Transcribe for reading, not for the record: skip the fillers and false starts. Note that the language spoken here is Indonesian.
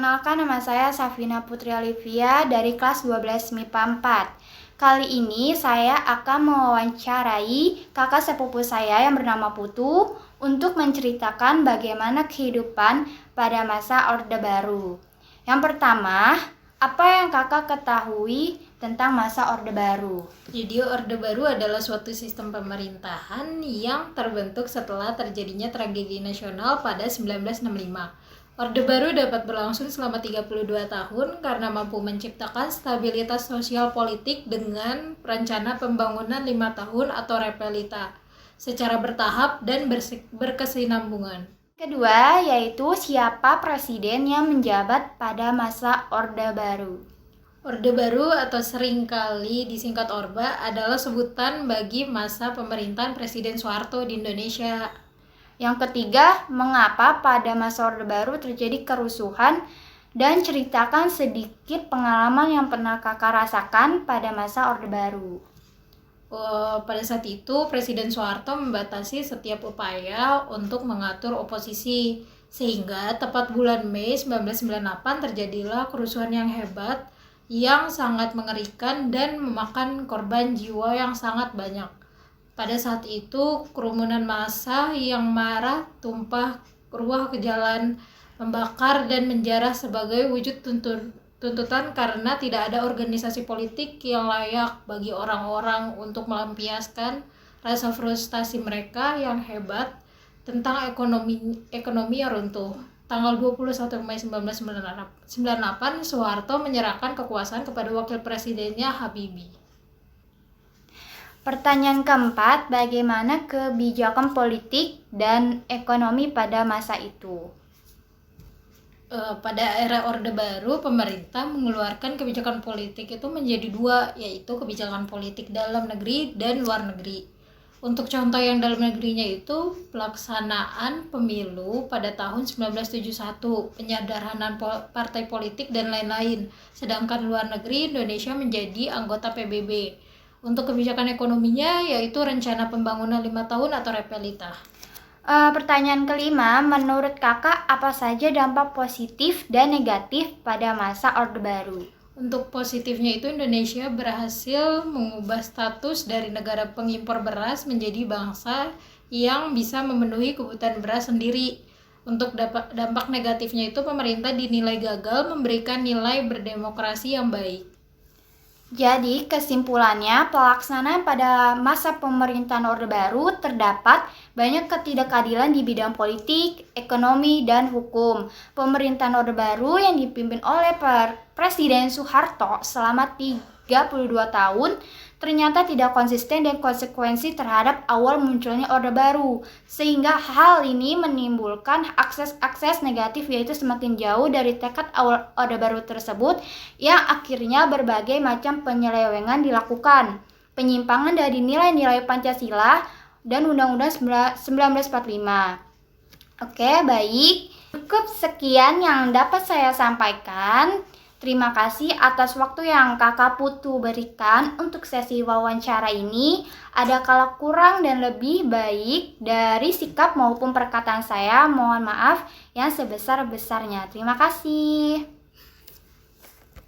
Perkenalkan, nama saya Safina Putri Olivia dari kelas 12 MIPA 4. Kali ini saya akan mewawancarai kakak sepupu saya yang bernama Putu untuk menceritakan bagaimana kehidupan pada masa Orde Baru. Yang pertama, apa yang kakak ketahui tentang masa Orde Baru? Jadi Orde Baru adalah suatu sistem pemerintahan yang terbentuk setelah terjadinya tragedi nasional pada 1965. Orde Baru dapat berlangsung selama 32 tahun karena mampu menciptakan stabilitas sosial politik dengan rencana pembangunan 5 tahun atau repelita secara bertahap dan berkesinambungan. Kedua, yaitu siapa presiden yang menjabat pada masa Orde Baru? Orde Baru atau seringkali disingkat Orba adalah sebutan bagi masa pemerintahan Presiden Soeharto di Indonesia. Yang ketiga, mengapa pada masa Orde Baru terjadi kerusuhan, dan ceritakan sedikit pengalaman yang pernah kakak rasakan pada masa Orde Baru. Pada saat itu Presiden Soeharto membatasi setiap upaya untuk mengatur oposisi, sehingga tepat bulan Mei 1998 terjadilah kerusuhan yang hebat yang sangat mengerikan dan memakan korban jiwa yang sangat banyak. Pada saat itu, kerumunan massa yang marah tumpah ruah ke jalan, membakar dan menjarah sebagai wujud tuntutan karena tidak ada organisasi politik yang layak bagi orang-orang untuk melampiaskan rasa frustasi mereka yang hebat tentang ekonomi yang runtuh. Tanggal 21 Mei 1998, Soeharto menyerahkan kekuasaan kepada wakil presidennya Habibie. Pertanyaan keempat, bagaimana kebijakan politik dan ekonomi pada masa itu? Pada era Orde Baru, pemerintah mengeluarkan kebijakan politik itu menjadi dua, yaitu kebijakan politik dalam negeri dan luar negeri. Untuk contoh yang dalam negerinya itu pelaksanaan pemilu pada tahun 1971, penyederhanaan partai politik dan lain-lain. Sedangkan luar negeri, Indonesia menjadi anggota PBB. Untuk kebijakan ekonominya yaitu rencana pembangunan 5 tahun atau repelita. Pertanyaan kelima, menurut kakak apa saja dampak positif dan negatif pada masa Orde Baru? Untuk positifnya itu Indonesia berhasil mengubah status dari negara pengimpor beras menjadi bangsa yang bisa memenuhi kebutuhan beras sendiri. Untuk dampak negatifnya itu pemerintah dinilai gagal memberikan nilai berdemokrasi yang baik. Jadi kesimpulannya, pelaksanaan pada masa pemerintahan Orde Baru terdapat banyak ketidakadilan di bidang politik, ekonomi, dan hukum. Pemerintahan Orde Baru yang dipimpin oleh Presiden Soeharto selama 32 tahun ternyata tidak konsisten dan konsekuensi terhadap awal munculnya Orde Baru, sehingga hal ini menimbulkan akses negatif, yaitu semakin jauh dari tekad awal Orde Baru tersebut yang akhirnya berbagai macam penyelewengan dilakukan, penyimpangan dari nilai-nilai Pancasila dan Undang-Undang 1945. Oke, baik. Cukup sekian yang dapat saya sampaikan. Terima kasih atas waktu yang kakak Putu berikan untuk sesi wawancara ini. Ada kala kurang dan lebih baik dari sikap maupun perkataan saya, mohon maaf yang sebesar-besarnya. Terima kasih.